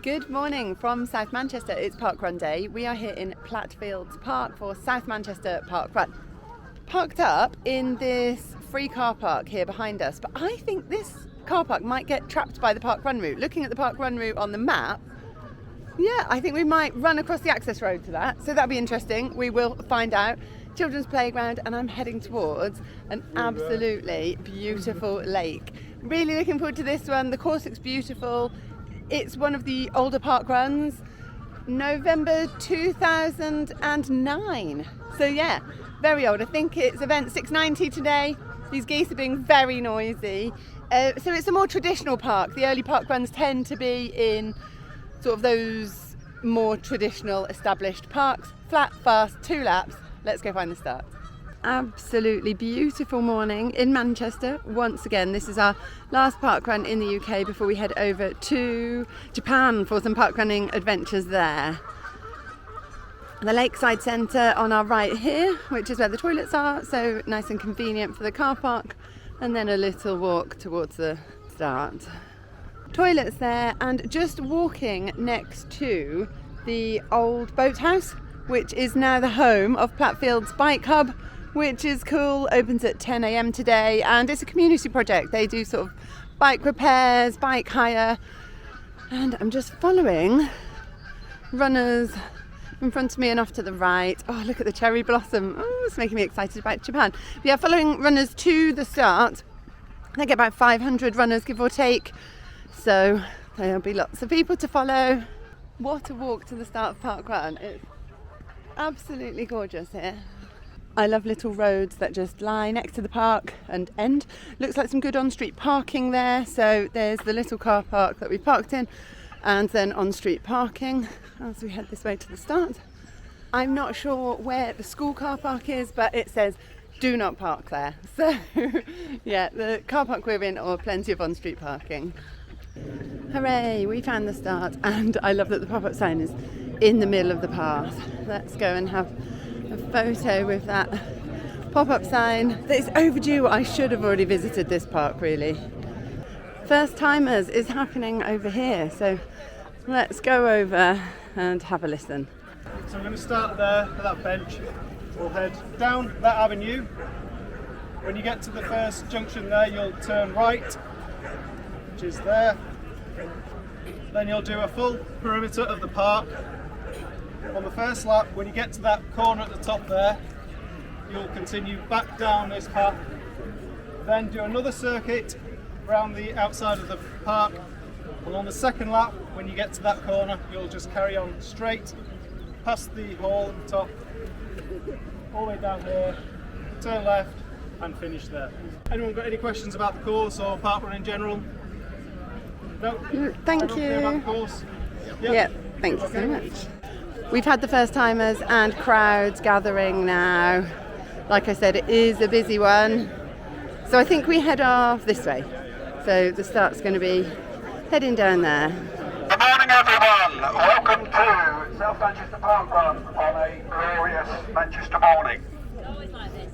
Good morning from South Manchester. It's Parkrun Day. We are here in Platt Fields Park for South Manchester Parkrun. Parked up in this free car park here behind us, but I think this car park might get trapped by the parkrun route. Looking at the parkrun route on the map, yeah, I think we might run across the access road to that, so that'll be interesting. We will find out. Children's playground, and I'm heading towards an absolutely beautiful lake. Really looking forward to this one. The course looks beautiful. It's one of the older parkruns, November 2009. So yeah, very old. I think it's event 690 today. These geese are being very noisy. So it's a more traditional park. The early parkruns tend to be in sort of those more traditional established parks. Flat, fast, 2 laps. Let's go find the start. Absolutely beautiful morning in Manchester. Once again, this is our last parkrun in the UK before we head over to Japan for some parkrunning adventures there. The Lakeside Centre on our right here, which is where the toilets are, so nice and convenient for the car park, and then a little walk towards the start. Toilets there, and just walking next to the old boathouse, which is now the home of Platt Fields Bike Hub, which is cool. Opens at 10 a.m. today, and it's a community project. They do sort of bike repairs, bike hire, and I'm just following runners in front of me and off to the right. Oh, look at the cherry blossom. Oh, it's making me excited about Japan. We are following runners to the start. They get about 500 runners, give or take, so there'll be lots of people to follow. What a walk to the start of Parkrun. It's absolutely gorgeous here. I love little roads that just lie next to the park and end. Looks like some good on-street parking there. So there's the little car park that we parked in, and then on-street parking as we head this way to the start. I'm not sure where the school car park is, but it says do not park there. So yeah, the car park we're in, or plenty of on-street parking. Hooray, we found the start, and I love that the pop-up sign is in the middle of the path. Let's go and have a photo with that pop-up sign. It's overdue. I should have already visited this park, really. First timers is happening over here, so let's go over and have a listen. So we're going to start there at that bench. We'll head down that avenue. When you get to the first junction there, you'll turn right, which is there. Then you'll do a full perimeter of the park. On the first lap, when you get to that corner at the top there, you'll continue back down this path, then do another circuit around the outside of the park, and on the second lap, when you get to that corner, you'll just carry on straight past the hall at the top, all the way down here, turn left and finish there. Anyone got any questions about the course or parkrun in general? No? Thank you. About the course? Yeah, thank you so much. We've had the first timers and crowds gathering now. Like I said, it is a busy one. So I think we head off this way. So the start's going to be heading down there. Good morning, everyone. Welcome to South Manchester Parkrun on a glorious Manchester morning. Always like this.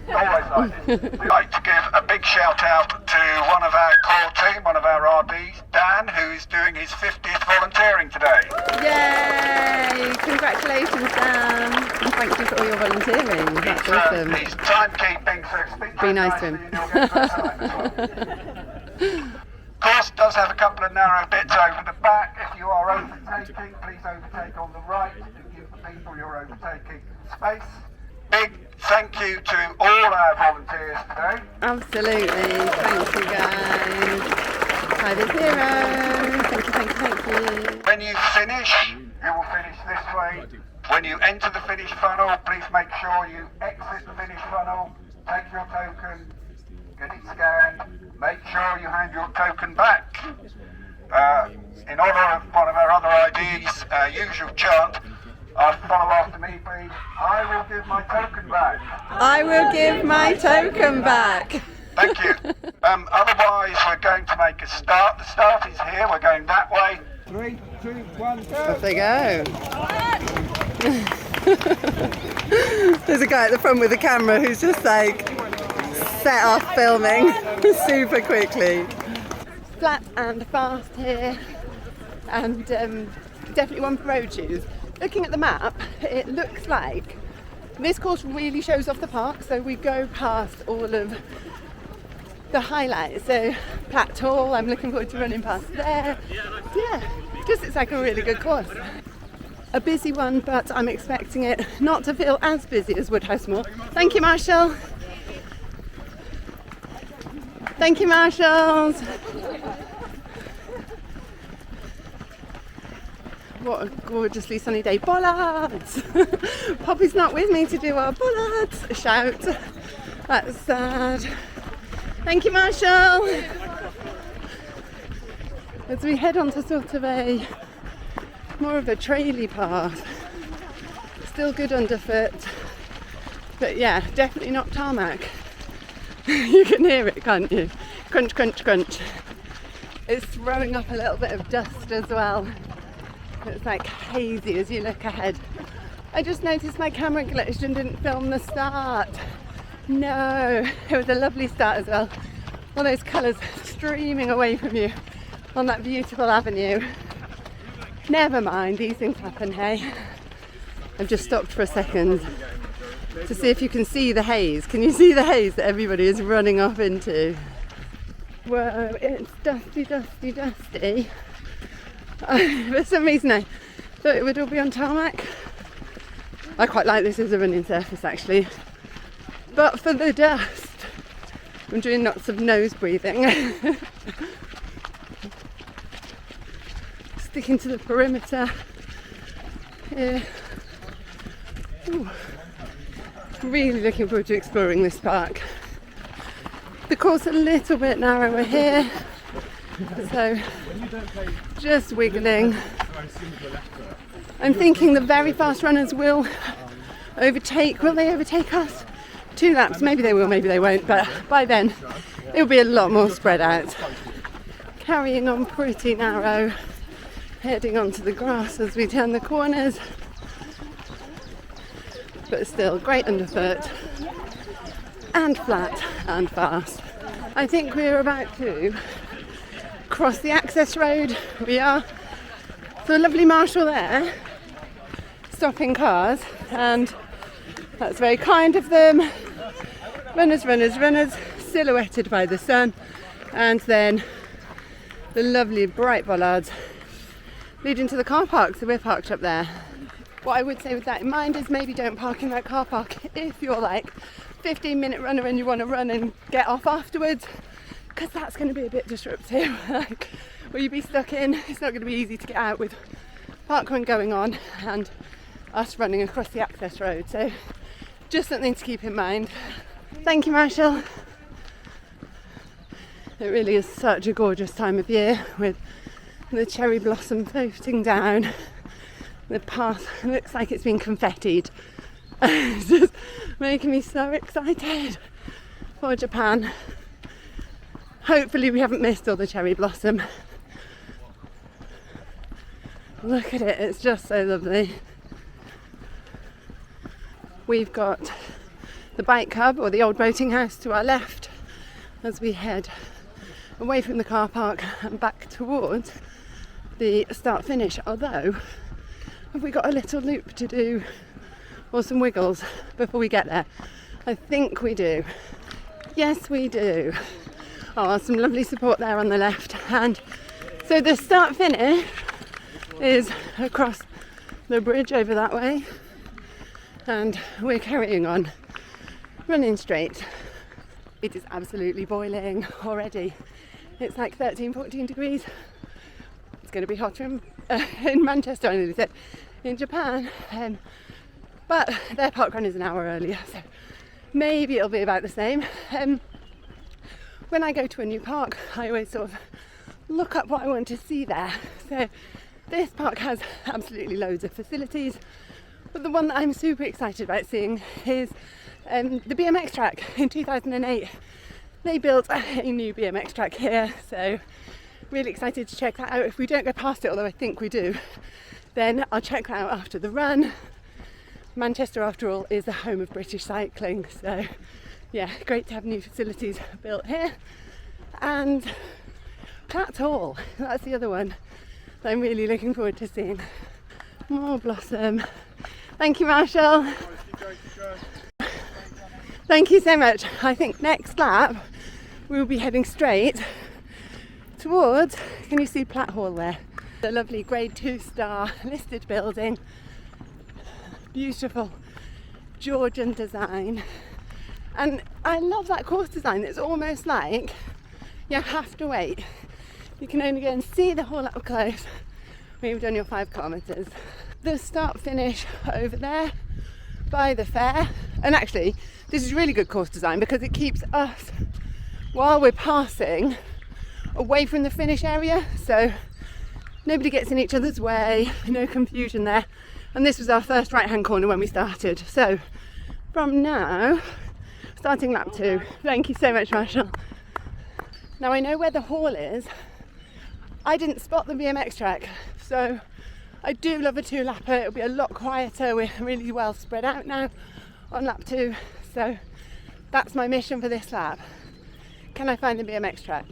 Always like this. We'd like to give a big shout out to one of our core team, one of our RDs, Dan, who is doing his 50th volunteering today. Yay! Congratulations, Dan. And thank you for all your volunteering. That's awesome. He's timekeeping, so speak Be nice to him. Course does have a couple of narrow bits over the back. If you are overtaking, please overtake on the right to give the people you're overtaking space. Big thank you to all our volunteers today. Absolutely. Thank you, guys. Hi, the heroes. Thank you. When you finish, you will finish this way. When you enter the finish funnel, please make sure you exit the finish funnel, take your token, get it scanned, make sure you hand your token back. In honour of one of our other IDs, usual chant, follow after me, please. I will give my token back. I will give my token back. Thank you. Otherwise, we're going to make a start. The start is here. We're going that way. 3, 2, 1, go. Off they go. There's a guy at the front with a camera who's just like set off filming super quickly. Flat and fast here. and definitely one for road shoes. Looking at the map, it looks like this course really shows off the park, so we go past all of the highlights. So Platt Hall, I'm looking forward to running past there. Yeah, just it's like a really good course. A busy one, but I'm expecting it not to feel as busy as Woodhouse Moor. Thank you, Marshall. Thank you, marshals. What a gorgeously sunny day. Bollards! Poppy's not with me to do our bollards shout. That's sad. Thank you, Marshall. As we head on to sort of a more of a traily path. Still good underfoot. But yeah, definitely not tarmac. You can hear it, can't you? Crunch, crunch, crunch. It's throwing up a little bit of dust as well. It's like hazy as you look ahead. I just noticed my camera glitched and didn't film the start. No, it was a lovely start as well. All those colours streaming away from you on that beautiful avenue. Never mind, these things happen, hey. I've just stopped for a second to see if you can see the haze. Can you see the haze that everybody is running off into? Whoa, it's dusty, dusty, dusty. For some reason I thought it would all be on tarmac. I quite like this as a running surface actually, but for the dust I'm doing lots of nose breathing. Sticking to the perimeter here. Ooh. Really looking forward to exploring this park. The course a little bit narrower here, so just wiggling. I'm thinking the very fast runners will overtake. Will they overtake us? 2 laps, maybe they will, maybe they won't, but by then it'll be a lot more spread out. Carrying on pretty narrow, heading onto the grass as we turn the corners, but still great underfoot and flat and fast. I think we're about to cross the access road. We are. So a lovely marshal there stopping cars, and that's very kind of them. Runners, runners, runners, silhouetted by the sun, and then the lovely bright bollards leading to the car park. So we're parked up there. What I would say with that in mind is maybe don't park in that car park if you're like 15-minute runner and you want to run and get off afterwards, because that's going to be a bit disruptive. Like, will you be stuck in? It's not going to be easy to get out with parkrun going on and us running across the access road. So just something to keep in mind. Thank you, Marshall. It really is such a gorgeous time of year with the cherry blossom floating down. The path looks like it's been confettied. It's just making me so excited for Japan. Hopefully we haven't missed all the cherry blossom. Look at it, it's just so lovely. We've got the bike hub or the old boating house to our left as we head away from the car park and back towards the start finish. Although, have we got a little loop to do or some wiggles before we get there? I think we do. Yes, we do. Oh, some lovely support there on the left. And so the start finish is across the bridge over that way, and we're carrying on, running straight. It is absolutely boiling already. It's like 13-14 degrees. It's going to be hotter in Manchester, I nearly said, in Japan. But their parkrun is an hour earlier, so maybe it'll be about the same. When I go to a new park, I always sort of look up what I want to see there. So this park has absolutely loads of facilities, but the one that I'm super excited about seeing is the BMX track. In 2008 they built a new BMX track here, so really excited to check that out. If we don't go past it, although I think we do, then I'll check that out after the run. Manchester, after all, is the home of British cycling, so yeah, great to have new facilities built here. And Platt Hall, that's the other one I'm really looking forward to seeing more blossom. Thank you, Marshall. Thank you so much. I think next lap we'll be heading straight towards, can you see Platt Hall there? The lovely grade 2 star listed building. Beautiful Georgian design. And I love that course design. It's almost like you have to wait. You can only go and see the hall up close when you've done your 5 kilometres. The start finish over there by the fair. And actually, this is really good course design because it keeps us, while we're passing, away from the finish area. So nobody gets in each other's way, no confusion there. And this was our first right-hand corner when we started. So from now, starting lap 2. Thank you so much, Marshall. Now I know where the hall is. I didn't spot the BMX track, so I do love a 2-lapper. It'll be a lot quieter. We're really well spread out now on lap 2. So that's my mission for this lap. Can I find the BMX track?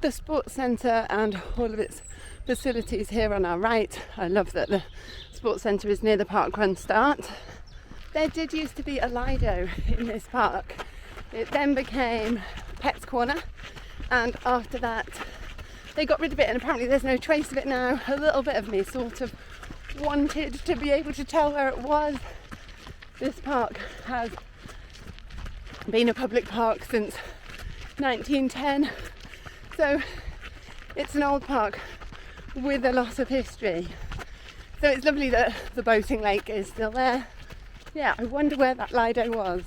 The sports centre and all of its facilities here on our right. I love that the sports centre is near the parkrun start. There did used to be a Lido in this park. It then became Pet's Corner, and after that they got rid of it, and apparently there's no trace of it now. A little bit of me sort of wanted to be able to tell where it was. This park has been a public park since 1910, so it's an old park with a lot of history. So it's lovely that the boating lake is still there. Yeah, I wonder where that Lido was.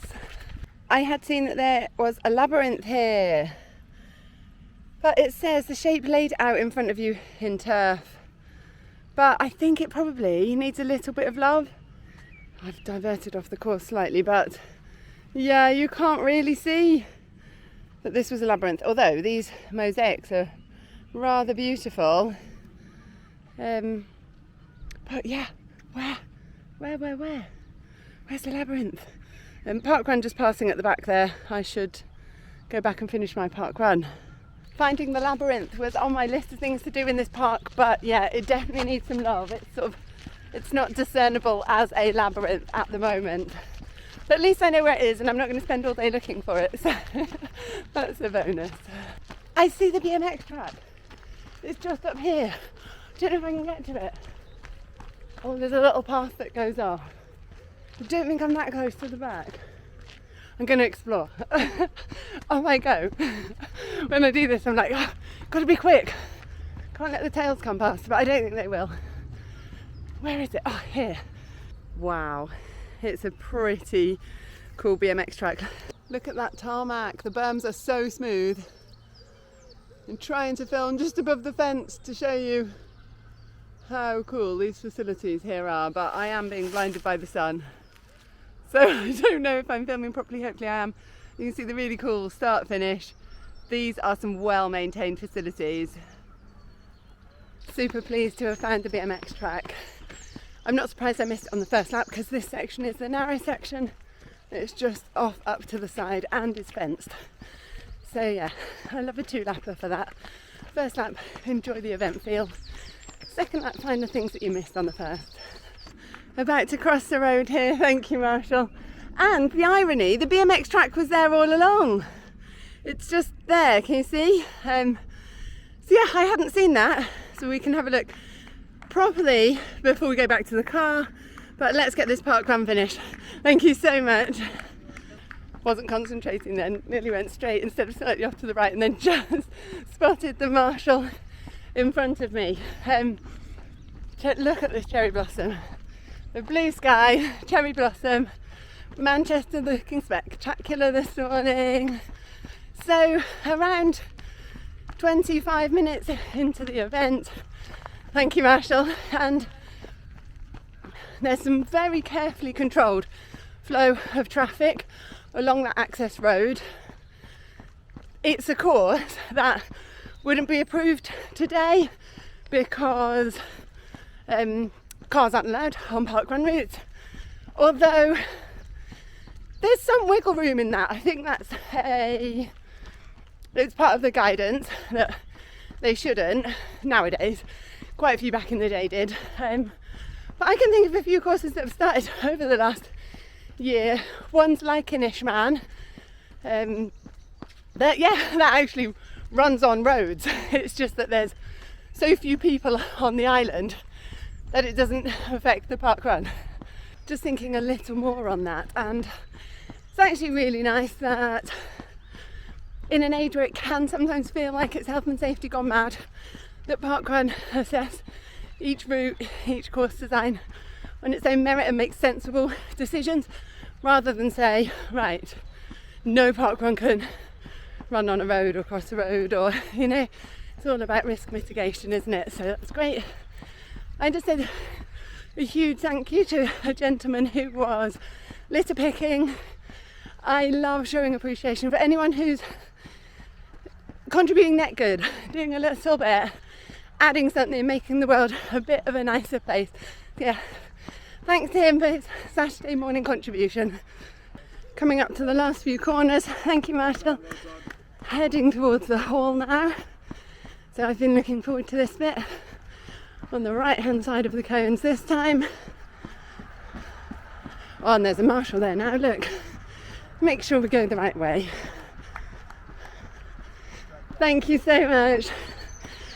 I had seen that there was a labyrinth here, but it says the shape laid out in front of you in turf. But I think it probably needs a little bit of love. I've diverted off the course slightly, but yeah, you can't really see that this was a labyrinth, although these mosaics are rather beautiful. But yeah, where? Where's the labyrinth? Parkrun just passing at the back there. I should go back and finish my parkrun. Finding the labyrinth was on my list of things to do in this park, but yeah, it definitely needs some love. It's not discernible as a labyrinth at the moment. But at least I know where it is, and I'm not going to spend all day looking for it, so that's a bonus. I see the BMX track. It's just up here. Don't know if I can get to it. Oh, there's a little path that goes off. I don't think I'm that close to the back. I'm going to explore. Off I go. When I do this, I'm like, oh, got to be quick. Can't let the tails come past, but I don't think they will. Where is it? Oh, here. Wow. It's a pretty cool BMX track. Look at that tarmac. The berms are so smooth. I'm trying to film just above the fence to show you how cool these facilities here are, but I am being blinded by the sun. So I don't know if I'm filming properly. Hopefully I am. You can see the really cool start finish. These are some well-maintained facilities. Super pleased to have found the BMX track. I'm not surprised I missed it on the first lap because this section is the narrow section. It's just off up to the side and is fenced. So yeah, I love a 2-lapper for that. First lap, enjoy the event feel. Second lap, find the things that you missed on the first. About to cross the road here, thank you Marshall. And the irony, the BMX track was there all along. It's just there, can you see? So yeah, I hadn't seen that, so we can have a look properly before we go back to the car. But let's get this parkrun finished. Thank you so much. Wasn't concentrating then, nearly went straight instead of slightly off to the right, and then just spotted the Marshall in front of me. Look at this cherry blossom. The blue sky, cherry blossom, Manchester looking spectacular this morning. So around 25 minutes into the event, thank you Marshall, and there's some very carefully controlled flow of traffic along that access road. It's a course that wouldn't be approved today because cars aren't allowed on parkrun routes, although there's some wiggle room in that. I think it's part of the guidance that they shouldn't nowadays Quite a few back in the day did. But I can think of a few courses that have started over the last year. One's like an Ishman, that actually runs on roads. It's just that there's so few people on the island that it doesn't affect the park run. Just thinking a little more on that, and it's actually really nice that in an age where it can sometimes feel like it's health and safety gone mad, that parkrun assess each route, each course design on its own merit and make sensible decisions, rather than say, right, no parkrun can run on a road or cross a road, or, you know, it's all about risk mitigation, isn't it? So that's great. I just said a huge thank you to a gentleman who was litter picking. I love showing appreciation for anyone who's contributing net good, doing a little bit, adding something, making the world a bit of a nicer place. Yeah, thanks to him for his Saturday morning contribution. Coming up to the last few corners. Thank you, Marshall. Heading towards the hall now. So I've been looking forward to this bit. On the right hand side of the cones this time. Oh, and there's a marshal there now, look. Make sure we go the right way. Thank you so much.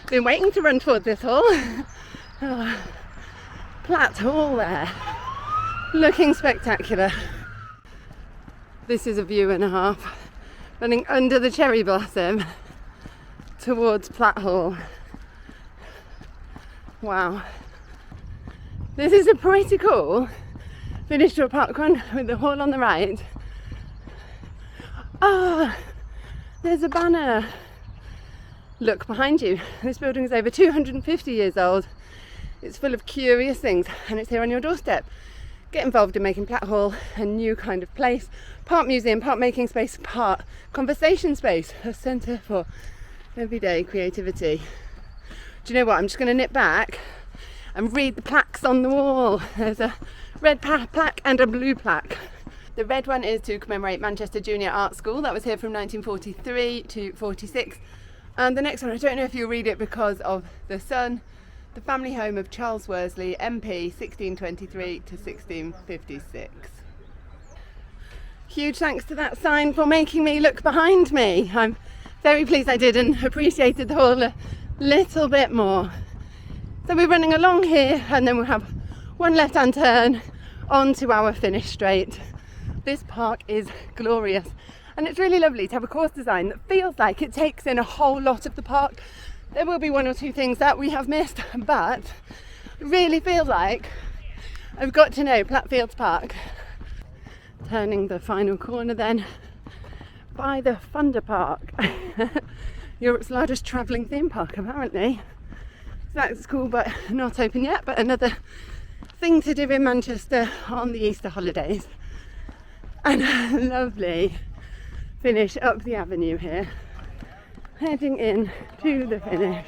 Been waiting to run towards this hall. Oh, Platt Hall there. Looking spectacular. This is a view and a half. Running under the cherry blossom towards Platt Hall. Wow. This is a pretty cool finish to a parkrun with the hall on the right. Ah, there's a banner. Look behind you. This building is over 250 years old. It's full of curious things and it's here on your doorstep. Get involved in making Platt Hall a new kind of place. Part museum, part making space, part conversation space. A centre for everyday creativity. Do you know what? I'm just going to nip back and read the plaques on the wall. There's a red plaque and a blue plaque. The red one is to commemorate Manchester Junior Art School. That was here from 1943 to 46. And the next one, I don't know if you'll read it because of the sun. The family home of Charles Worsley, MP, 1623 to 1656. Huge thanks to that sign for making me look behind me. I'm very pleased I did and appreciated the hall a little bit more. So we're running along here and then we'll have one left-hand turn onto our finish straight. This park is glorious. And it's really lovely to have a course design that feels like it takes in a whole lot of the park. There will be one or two things that we have missed, but it really feels like I've got to know Platt Fields Park. Turning the final corner then by the Thunder Park. Europe's largest travelling theme park apparently. So that's cool, but not open yet, but another thing to do in Manchester on the Easter holidays. And lovely finish up the avenue here, heading in to the finish.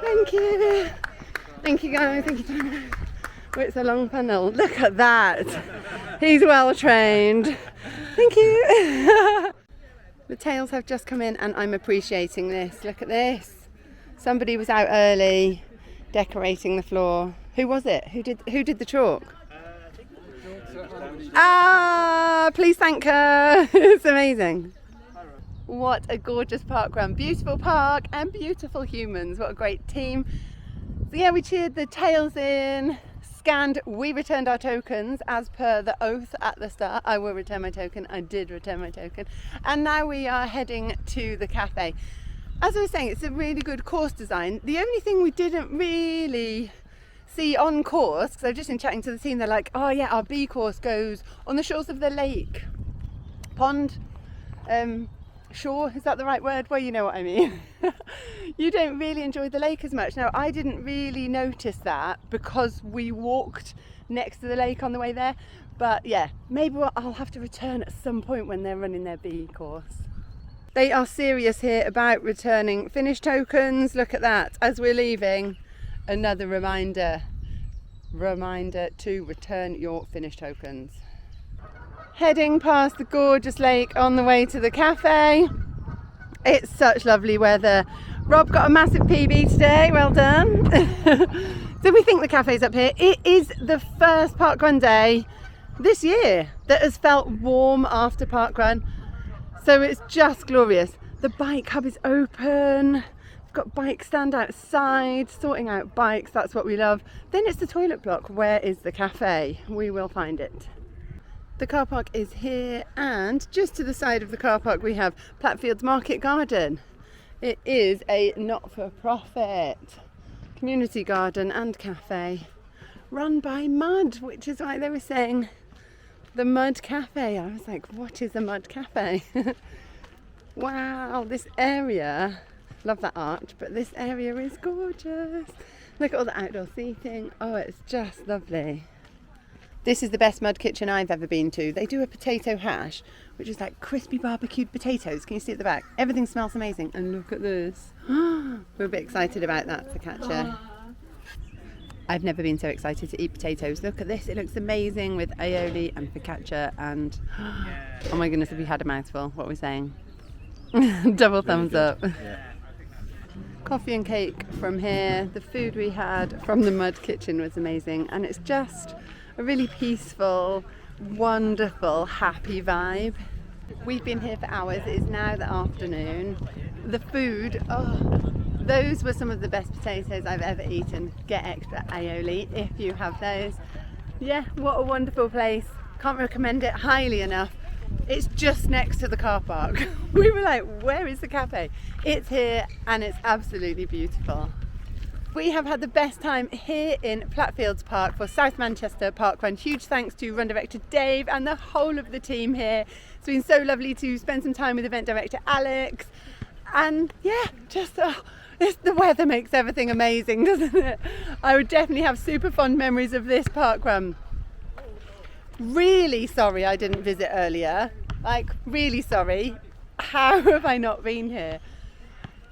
Thank you guys, thank you so much. Oh, it's a long funnel, look at that, he's well trained. Thank you. The tails have just come in and I'm appreciating this. Look at this, somebody was out early decorating the floor. Who was it? Who did the chalk? Please thank her. It's amazing. What a gorgeous park run. Beautiful park and beautiful humans. What a great team. So yeah, we cheered the tails in, scanned, we returned our tokens as per the oath at the start. I will return my token. I did return my token. And now we are heading to the cafe. As I was saying, it's a really good course design. The only thing we didn't really see on course, because I've just been chatting to the team, they're like, oh yeah, our B course goes on the shores of the lake. Pond? Shore, is that the right word? Well, you know what I mean. You don't really enjoy the lake as much. Now, I didn't really notice that because we walked next to the lake on the way there. But yeah, maybe I'll have to return at some point when they're running their B course. They are serious here about returning finish tokens. Look at that. As we're leaving, another reminder to return your finish tokens. Heading past the gorgeous lake on the way to the cafe. It's such lovely weather. Rob got a massive PB today, well done. So we think the cafe's up here. It is the first parkrun day this year that has felt warm after parkrun. So it's just glorious. The bike hub is open. We've got bike stand outside, sorting out bikes, that's what we love. Then it's the toilet block. Where is the cafe? We will find it. The car park is here, and just to the side of the car park we have Platt Fields Market Garden. It is a not-for-profit community garden and cafe run by Mud, which is why they were saying the Mud Cafe. I was like, what is a Mud Cafe? Wow, this area, love that arch, but this area is gorgeous. Look at all the outdoor seating. Oh, it's just lovely. This is the best mud kitchen I've ever been to. They do a potato hash, which is like crispy barbecued potatoes. Can you see at the back? Everything smells amazing. And look at this. We're a bit excited about that focaccia. I've never been so excited to eat potatoes. Look at this. It looks amazing with aioli and focaccia and... Oh my goodness, have we had a mouthful? What are we saying? Double thumbs up. Yeah. Coffee and cake from here. The food we had from the mud kitchen was amazing. And it's just a really peaceful, wonderful, happy vibe. We've been here for hours. It is now the afternoon. The food, oh, those were some of the best potatoes I've ever eaten. Get extra aioli if you have those. Yeah, what a wonderful place. Can't recommend it highly enough. It's just next to the car park. We were like, where is the cafe? It's here and it's absolutely beautiful. We have had the best time here in Platt Fields Park for South Manchester Parkrun. Huge thanks to Run Director Dave and the whole of the team here. It's been so lovely to spend some time with Event Director Alex. And yeah, just the weather makes everything amazing, doesn't it? I would definitely have super fond memories of this parkrun. Really sorry I didn't visit earlier. Like, really sorry. How have I not been here?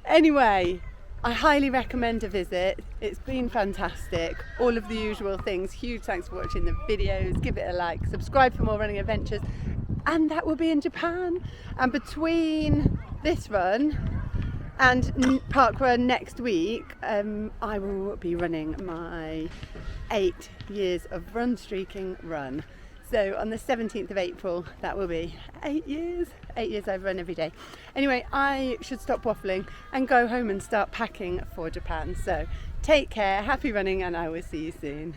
Anyway, I highly recommend a visit. It's been fantastic. All of the usual things. Huge thanks for watching the videos. Give it a like. Subscribe for more running adventures. And that will be in Japan. And between this run and parkrun next week, I will be running my 8 years of run streaking run. So on the 17th of April, that will be 8 years. 8 years I've run every day. Anyway, I should stop waffling and go home and start packing for Japan. So take care, happy running, and I will see you soon.